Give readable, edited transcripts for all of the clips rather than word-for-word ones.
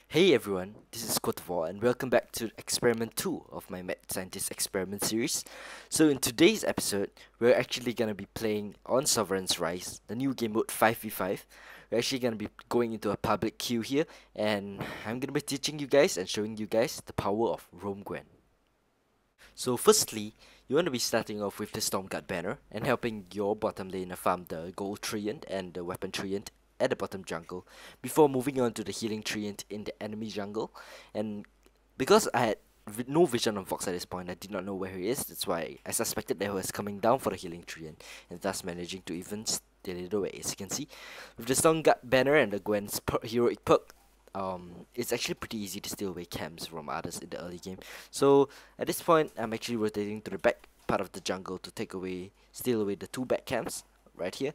Hey everyone, this is Kotvor and welcome back to experiment 2 of my Mad Scientist experiment series. So in today's episode, we're actually going to be playing on Sovereign's Rise, the new game mode 5v5. We're actually going to be going into a public queue here and I'm going to be teaching you guys and showing you guys the power of Rome Gwen. So firstly, you want to be starting off with the Stormguard banner and helping your bottom laner farm the gold treant and the weapon treant at the bottom jungle before moving on to the healing treant in the enemy jungle. And because I had no vision on Vox at this point, I did not know where he is. That's why I suspected that he was coming down for the healing treant and thus managing to even steal it away. As you can see, with the Stormguard banner and the Gwen's heroic perk, it's actually pretty easy to steal away camps from others in the early game. So at this point, I'm actually rotating to the back part of the jungle to steal away the two back camps right here,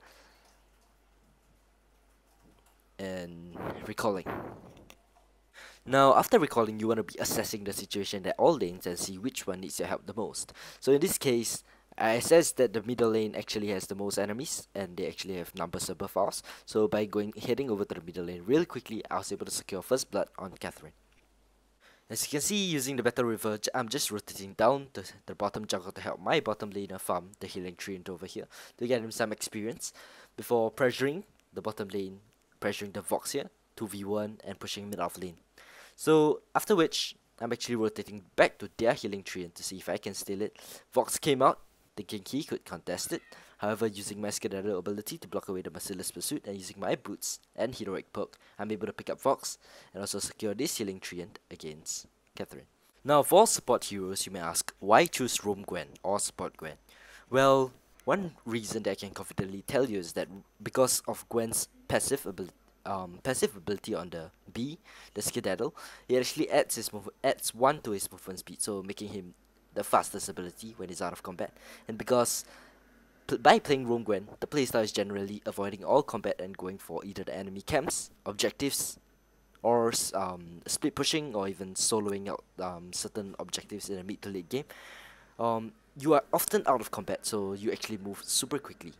and recalling. Now, after recalling, you want to be assessing the situation at all lanes and see which one needs your help the most. So in this case, I assessed that the middle lane actually has the most enemies and they actually have numbers above ours. So by heading over to the middle lane really quickly, I was able to secure first blood on Catherine. As you can see, using the Battle River, I'm just rotating down to the bottom jungle to help my bottom laner farm the healing treant over here to get him some experience before pressuring the bottom lane, pressuring the Vox here, 2v1 and pushing mid off lane. So after which, I'm actually rotating back to their healing treant to see if I can steal it. Vox came out, thinking he could contest it. However, using my Skedaddle ability to block away the Merciless Pursuit and using my boots and heroic perk, I'm able to pick up Vox and also secure this healing treant against Catherine. Now, for support heroes, you may ask, why choose Roam Gwen or Support Gwen? Well, one reason that I can confidently tell you is that because of Gwen's passive ability on the B, the Skedaddle, it actually adds 1 to his movement speed, so making him the fastest ability when he's out of combat. And because by playing Roam Gwen, the playstyle is generally avoiding all combat and going for either the enemy camps, objectives, or split pushing, or even soloing out certain objectives in a mid to late game. You are often out of combat, so you actually move super quickly.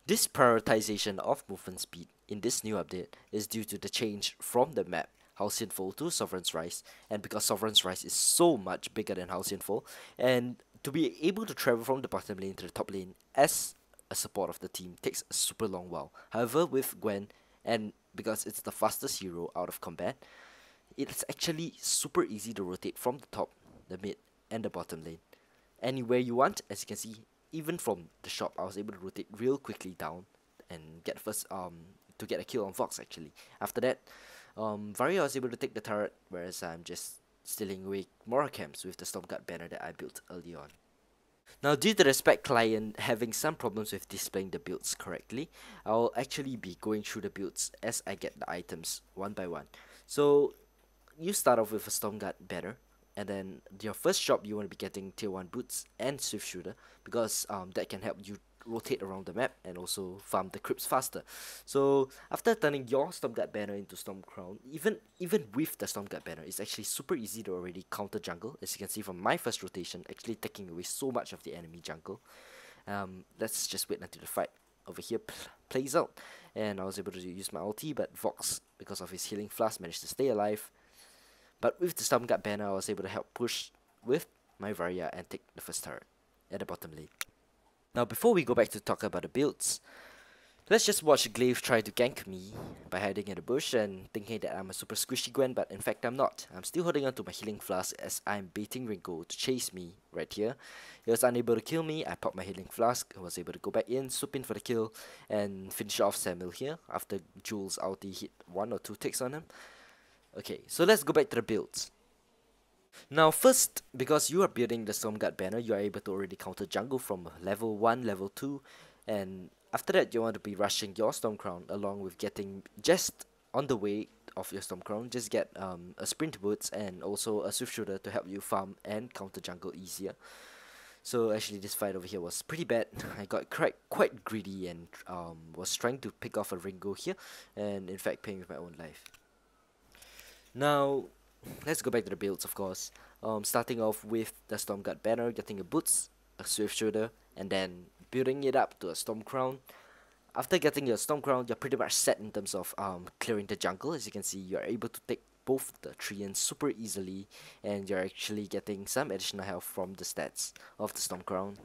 This prioritization of movement speed in this new update is due to the change from the map Halcyon Fall to Sovereign's Rise, and because Sovereign's Rise is so much bigger than Halcyon Fall, and to be able to travel from the bottom lane to the top lane as a support of the team takes a super long while. However, with Gwen, and because it's the fastest hero out of combat, it's actually super easy to rotate from the top, the mid, and the bottom lane. Anywhere you want, as you can see, even from the shop, I was able to rotate real quickly down and get to get a kill on Vox actually. After that, Varia was able to take the turret, whereas I'm just stealing away more camps with the Stormguard banner that I built early on. Now, due to the spec client having some problems with displaying the builds correctly, I'll actually be going through the builds as I get the items one by one. So, you start off with a Stormguard banner, and then your first shop you want to be getting tier 1 boots and Swift Shooter, because that can help you rotate around the map and also farm the creeps faster. So after turning your Stormguard banner into Storm Crown, even with the Stormguard banner, it's actually super easy to already counter jungle, as you can see from my first rotation, actually taking away so much of the enemy jungle. Let's just wait until the fight over here plays out, and I was able to use my ulti, but Vox, because of his healing flask, managed to stay alive. But with the Stormguard banner, I was able to help push with my Varia and take the first turret at the bottom lane. Now, before we go back to talk about the builds, let's just watch Glaive try to gank me by hiding in the bush and thinking that I'm a super squishy Gwen, but in fact I'm not. I'm still holding on to my healing flask as I'm baiting Ringo to chase me right here. He was unable to kill me. I popped my healing flask, I was able to go back in, swoop in for the kill, and finish off Samuel here after Jules' ulti hit 1 or 2 ticks on him. Okay, so let's go back to the builds. Now first, because you are building the Stormguard banner, you are able to already counter jungle from level 1, level 2, and after that you want to be rushing your Storm Crown along with getting just on the way of your Storm Crown, just get a Sprint Boots and also a Swift Shooter to help you farm and counter jungle easier. So actually this fight over here was pretty bad. I got quite greedy and was trying to pick off a Ringo here, and in fact paying with my own life. Now, let's go back to the builds, of course. Starting off with the Stormguard banner, getting a boots, a Swift Shooter, and then building it up to a Storm Crown, After getting your Storm Crown, you're pretty much set in terms of clearing the jungle. As you can see, you're able to take both the Treants super easily, and you're actually getting some additional health from the stats of the Storm Crown.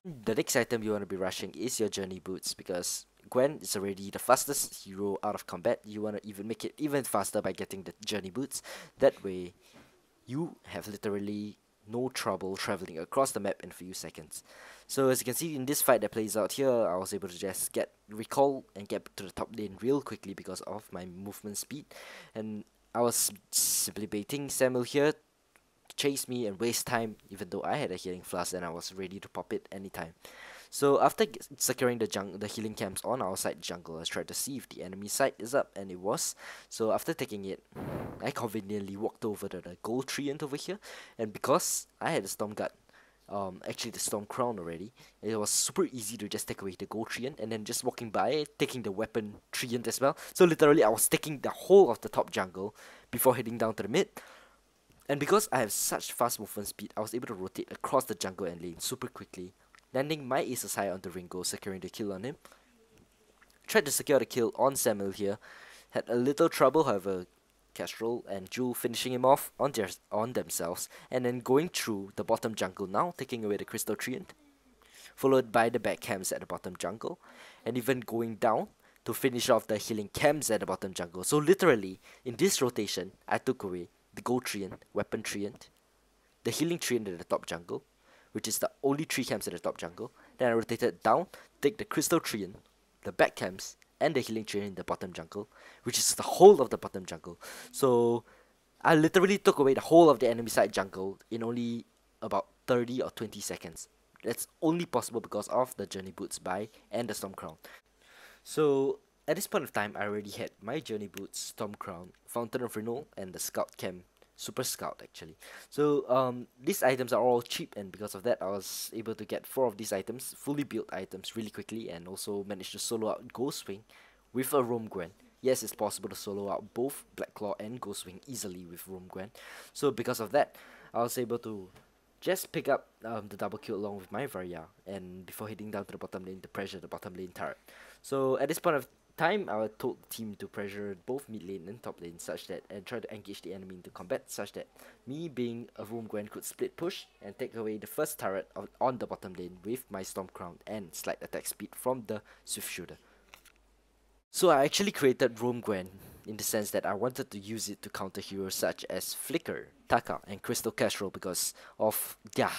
The next item you want to be rushing is your Journey Boots, because Gwen is already the fastest hero out of combat. You want to even make it even faster by getting the Journey Boots. That way, you have literally no trouble traveling across the map in a few seconds. So as you can see in this fight that plays out here, I was able to just get recall and get to the top lane real quickly because of my movement speed, and I was simply baiting Samuel here to chase me and waste time, even though I had a healing flask and I was ready to pop it anytime. So after securing the healing camps on our side jungle, I tried to see if the enemy side is up, and it was. So after taking it, I conveniently walked over to the gold treant over here, and because I had a storm guard, actually the storm crown already, it was super easy to just take away the gold treant and then just walking by, taking the weapon treant as well. So literally I was taking the whole of the top jungle before heading down to the mid. And because I have such fast movement speed, I was able to rotate across the jungle and lane super quickly, landing my aces high on the Ringo, securing the kill on him. Tried to secure the kill on Samuel here, had a little trouble, however, Kestrel and Jewel finishing him off on themselves, and then going through the bottom jungle now, taking away the Crystal Treant, followed by the back camps at the bottom jungle, and even going down to finish off the healing camps at the bottom jungle. So literally, in this rotation, I took away the gold treant, weapon treant, the healing treant at the top jungle, which is the only 3 camps at the top jungle. Then I rotated down, take the crystal treant, the back camps, and the healing treant in the bottom jungle, which is the whole of the bottom jungle. So I literally took away the whole of the enemy side jungle in only about 30 or 20 seconds. That's only possible because of the Journey Boots buy and the Storm Crown. So at this point of time, I already had my Journey Boots, Storm Crown, Fountain of Renewal, and the Scout Camp, Super Scout actually. So these items are all cheap, and because of that, I was able to get 4 of these items, fully built items, really quickly, and also managed to solo out Ghostwing with a Roam Gwen. Yes, it's possible to solo out both Black Claw and Ghostwing easily with Roam Gwen. So because of that, I was able to just pick up the double kill along with my Varya, and before heading down to the bottom lane to pressure the bottom lane turret. So at this point of time, I told the team to pressure both mid lane and top lane such that, and try to engage the enemy into combat such that me being a Roam Gwen could split push and take away the first turret on the bottom lane with my Storm Crown and slight attack speed from the Swift Shooter. So I actually created Roam Gwen in the sense that I wanted to use it to counter heroes such as Flicker, Taka, and Crystal Kestrel because of their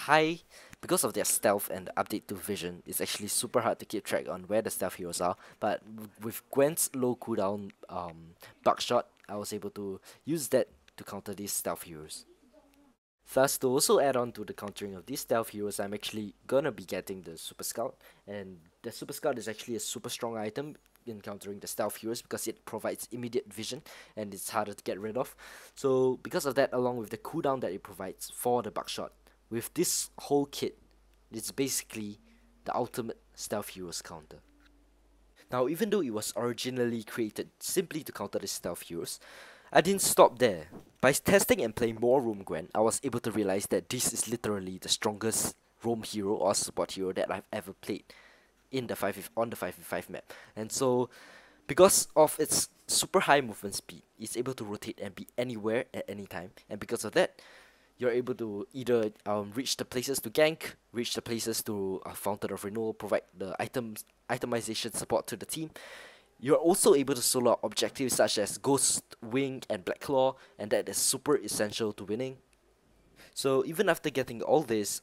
stealth and the update to vision. It's actually super hard to keep track on where the stealth heroes are, but with Gwen's low cooldown buckshot, I was able to use that to counter these stealth heroes. Thus, to also add on to the countering of these stealth heroes, I'm actually gonna be getting the Super Scout, and the Super Scout is actually a super strong item in countering the stealth heroes because it provides immediate vision and it's harder to get rid of. So because of that, along with the cooldown that it provides for the buckshot, with this whole kit, it's basically the ultimate stealth heroes counter. Now, even though it was originally created simply to counter the stealth heroes, I didn't stop there. By testing and playing more Roam Gwen, I was able to realize that this is literally the strongest roam hero or support hero that I've ever played in the 5v5 map. And so, because of its super high movement speed, it's able to rotate and be anywhere at any time. And because of that, you're able to either reach the places to gank, reach the places to Fountain of Renewal, provide the itemization support to the team. You're also able to solo out objectives such as Ghost, Wing, and Black Claw, and that is super essential to winning. So even after getting all this,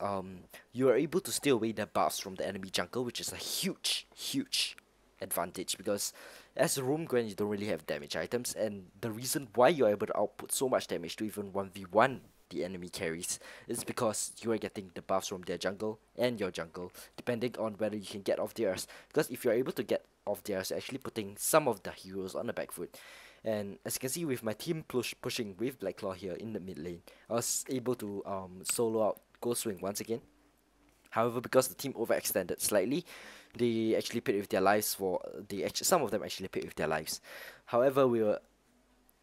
you are able to steal away the buffs from the enemy jungle, which is a huge advantage because as a Roam Gwen, you don't really have damage items, and the reason why you're able to output so much damage to even 1v1 the enemy carries is because you are getting the buffs from their jungle and your jungle, depending on whether you can get off theirs. Because if you're able to get off theirs, actually putting some of the heroes on the back foot. And as you can see with my team pushing with Black Claw here in the mid lane, I was able to solo out Ghostwing once again. However, because the team overextended slightly, they actually paid with their lives some of them actually paid with their lives. However, we were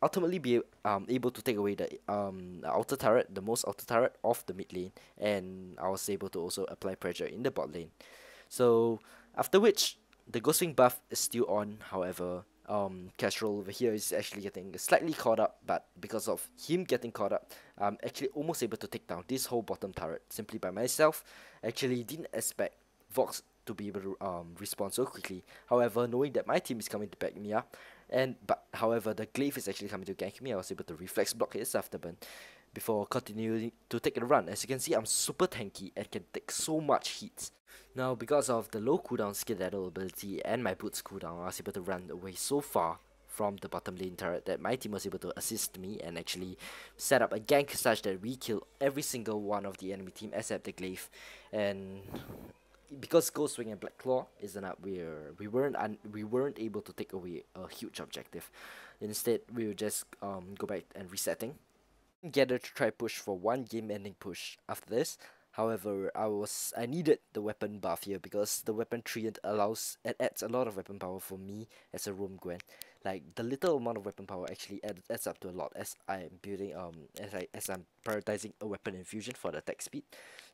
ultimately be able to take away the outer turret, the most outer turret of the mid lane, and I was able to also apply pressure in the bot lane. So after which, The ghosting buff is still on, however, Kestrel over here is actually getting slightly caught up, but because of him getting caught up, I'm actually almost able to take down this whole bottom turret simply by myself. Actually didn't expect Vox to be able to respond so quickly. However, knowing that my team is coming to back me up, but however the glaive is actually coming to gank me, I was able to reflex block his afterburn before continuing to take a run. As you can see, I'm super tanky and can take so much hits. Now, because of the low cooldown skedaddle ability and my boots cooldown, I was able to run away so far from the bottom lane turret that my team was able to assist me and actually set up a gank such that we kill every single one of the enemy team except the glaive. And because Ghostwing and Black Claw isn't up, we weren't able to take away a huge objective. Instead, we will just go back and resetting. Gather to try push for one game-ending push after this. However, I needed the weapon buff here because the weapon treant adds a lot of weapon power for me as a roam Gwen. Like the little amount of weapon power actually adds up to a lot as I'm building as I'm prioritizing a weapon infusion for the attack speed,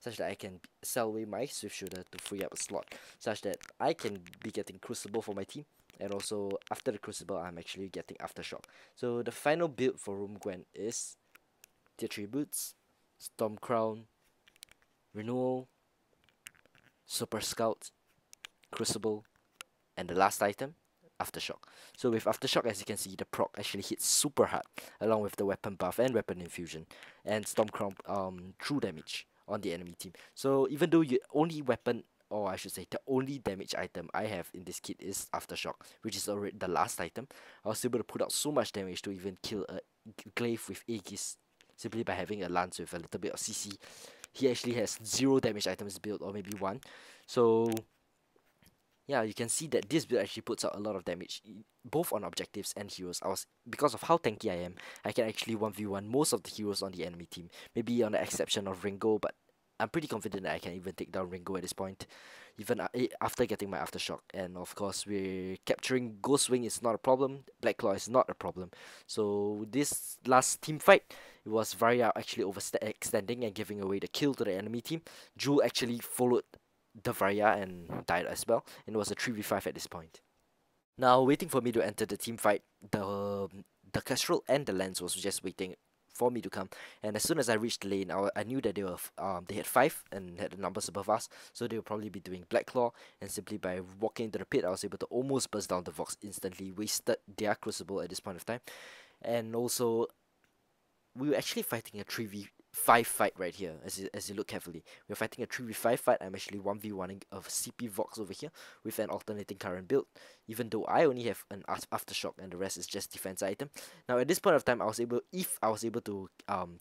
such that I can sell away my swift shooter to free up a slot, such that I can be getting crucible for my team. And also after the crucible, I'm actually getting aftershock. So the final build for roam Gwen is Tier 3 boots, Storm Crown, Renewal, Super Scout, Crucible, and the last item, Aftershock. So with Aftershock, as you can see, the proc actually hits super hard, along with the weapon buff and weapon infusion, and Storm Crown true damage on the enemy team. So even though the only weapon, or I should say the only damage item I have in this kit is Aftershock, which is already the last item, I was able to put out so much damage to even kill a glaive with Aegis simply by having a lance with a little bit of CC. He actually has 0 damage items built, or maybe 1. So yeah, you can see that this build actually puts out a lot of damage, both on objectives and heroes. Because of how tanky I am, I can actually 1v1 most of the heroes on the enemy team. Maybe on the exception of Ringo, but I'm pretty confident that I can even take down Ringo at this point, even after getting my Aftershock. And of course, we're capturing Ghostwing is not a problem, Black Claw is not a problem. So this last team fight, it was Varya actually overextending and giving away the kill to the enemy team. Jewel actually followed the Varya and died as well, and it was a 3v5 at this point. Now, waiting for me to enter the team fight, the Kestrel and the Lance was just waiting for me to come, and as soon as I reached the lane, I knew that they had 5 and had the numbers above us, so they would probably be doing Black Claw, and simply by walking into the pit, I was able to almost burst down the Vox instantly, wasted their Crucible at this point of time, and also we were actually fighting a 3v5 fight right here, as you look carefully. We're fighting a 3v5 fight. I'm actually 1v1ing a CP Vox over here with an alternating current build, even though I only have an Aftershock and the rest is just defense item. Now at this point of time, if I was able to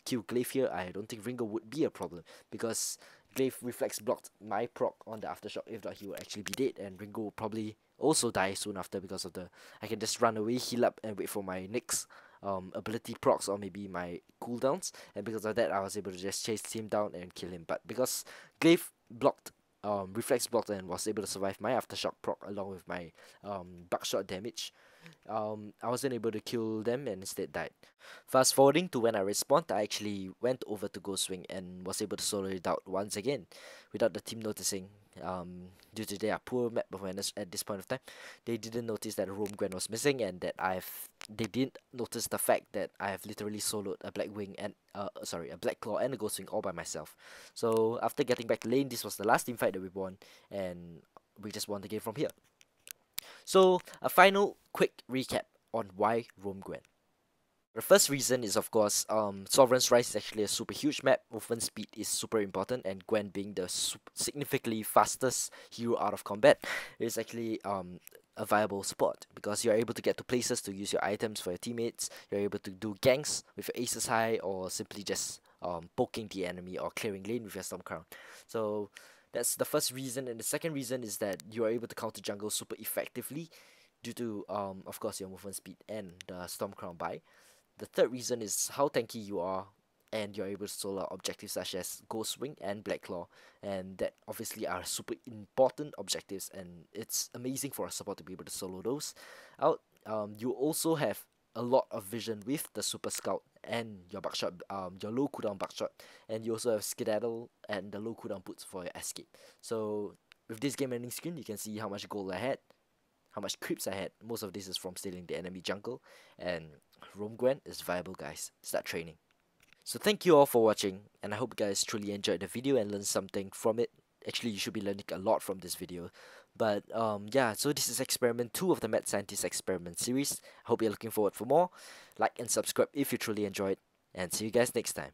kill Glaive here, I don't think Ringo would be a problem, because Glaive reflex blocked my proc on the Aftershock. If not, he would actually be dead, and Ringo would probably also die soon after because of I can just run away, heal up, and wait for my next ability procs or maybe my cooldowns, and because of that I was able to just chase him down and kill him. But because Glaive blocked, reflex blocked, and was able to survive my aftershock proc along with my buckshot damage, I wasn't able to kill them and instead died. Fast forwarding to when I respawned, I actually went over to Ghostwing and was able to solo it out once again without the team noticing. Due to their poor map awareness at this point of time, they didn't notice that Roam Gwen was missing, and that they didn't notice the fact that I have literally soloed a Black Wing and a Black Claw and a Ghostwing all by myself. So after getting back to lane, this was the last team fight that we won, and we just won the game from here. So a final quick recap on why Roam Gwen. The first reason is, of course, Sovereign's Rise is actually a super huge map. Movement speed is super important, and Gwen being the significantly fastest hero out of combat is actually a viable support, because you're able to get to places to use your items for your teammates. You're able to do ganks with your aces high, or simply just poking the enemy or clearing lane with your Storm Crown. So that's the first reason, and the second reason is that you are able to counter jungle super effectively due to, of course, your movement speed and the Storm Crown buy. The third reason is how tanky you are, and you're able to solo objectives such as Ghostwing and Black Claw, and that obviously are super important objectives, and it's amazing for a support to be able to solo those out. You also have a lot of vision with the Super Scout and your buckshot, your low cooldown buckshot, and you also have Skedaddle and the low cooldown boots for your escape. So with this game ending screen, you can see how much gold I had, how much creeps I had. Most of this is from stealing the enemy jungle, and roam Gwen is viable, guys. Start training. So thank you all for watching, and I hope you guys truly enjoyed the video and learned something from it. Actually, you should be learning a lot from this video. But yeah, so this is experiment 2 of the Mad Scientist experiment series. I hope you're looking forward for more. Like and subscribe if you truly enjoyed, and see you guys next time.